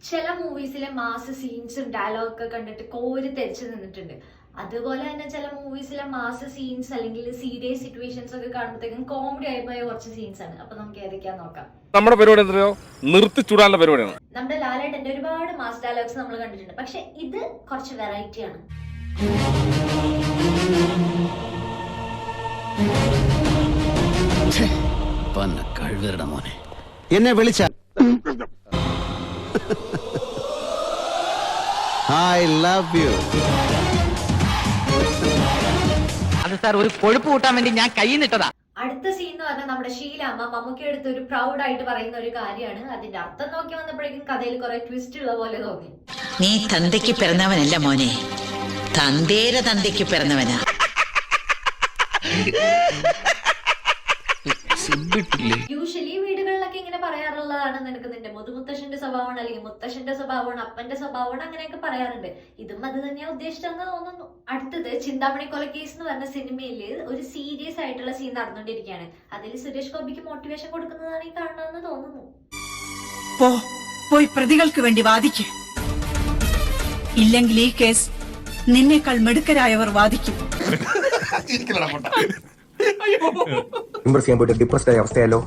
ചില മൂവീസിലെ മാസ് സീൻസും ഡയലോഗൊക്കെ കണ്ടിട്ട് കോരി തെരിച്ചു നിന്നിട്ടുണ്ട്. അതുപോലെ തന്നെ ചില മൂവീസിലെ മാസ് സീൻസ് അല്ലെങ്കിൽ സീരിയസ് സിറ്റുവേഷൻസ് ഒക്കെ കാണുമ്പോഴത്തേക്കും കോമഡി ആയിപ്പോയ കുറച്ച് സീൻസ് ആണ്. അപ്പൊ നമുക്ക് ഏതൊക്കെയാ നോക്കാം. നമ്മുടെ പരിപാടി എന്തോ നിർത്തിച്ചൂടാനുള്ള പരിപാടിയാണ്. നമ്മുടെ ലാലേട്ടന്റെ ഒരുപാട് മാസ് ഡയലോഗ്സ് നമ്മൾ കണ്ടിട്ടുണ്ട്. പക്ഷെ ഇത് കുറച്ച് വെറൈറ്റി ആണ്. മോനെ എന്നെ വിളിച്ച ഐ ലവ് യു. അത് സാർ ഒരു കൊഴുപ്പ് കൂട്ടാൻ വേണ്ടി ഞാൻ കൈ നിട്ടതാ. അടുത്ത സീൻ എന്ന് പറഞ്ഞാൽ നമ്മുടെ ഷീലാമ്മ മമ്മൂക്കി എടുത്ത് ഒരു പ്രൗഡ് ആയിട്ട് പറയുന്ന ഒരു കാര്യമാണ്. അതിന്റെ അർത്ഥം നോക്കി വന്നപ്പോഴേക്കും കഥയിൽ കുറെ ട്വിസ്റ്റ് ഉള്ള പോലെ തോന്നി. നീ തന്തയ്ക്ക് പിറന്നവനല്ല മോനെ, തന്തേര തന്തയ്ക്ക് പിറന്നവനാ. യൂഷ്വലി വീടുകളിലൊക്കെ ഇങ്ങനെ പറയാറുള്ളതാണ്, നിനക്ക് നിന്റെ മുതുമുത്തശ്ശന്റെ സ്വഭാവമാണ് അല്ലെങ്കിൽ മുത്തശ്ശന്റെ സ്വഭാവമാണ്, അപ്പന്റെ സ്വഭാവമാണ്, അങ്ങനെയൊക്കെ പറയാറുണ്ട്. ഇതും അത് തന്നെയാ ഉദ്ദേശിച്ചതെന്ന് തോന്നുന്നു. അടുത്തത് ചിന്താമണി കൊലക്കേസ് എന്ന് പറഞ്ഞ സിനിമയില് ഒരു സീരിയസ് ആയിട്ടുള്ള സീൻ നടന്നുകൊണ്ടിരിക്കുകയാണ്. അതിൽ സുരേഷ് ഗോപിക്ക് മോട്ടിവേഷൻ കൊടുക്കുന്നതാണ് ഈ കാണണമെന്ന് തോന്നുന്നു. പോയി പ്രതികൾക്ക് വേണ്ടി വാദിക്കും. ഇല്ലെങ്കിൽ ഈ കേസ് നിന്നേക്കാൾ മിടുക്കരായവർ വാദിക്കും. ഇംപ്രസ് ചെയ്യാൻ പോയിട്ട് ഡിപ്രസ്ഡ് ആയ അവസ്ഥയല്ലോ.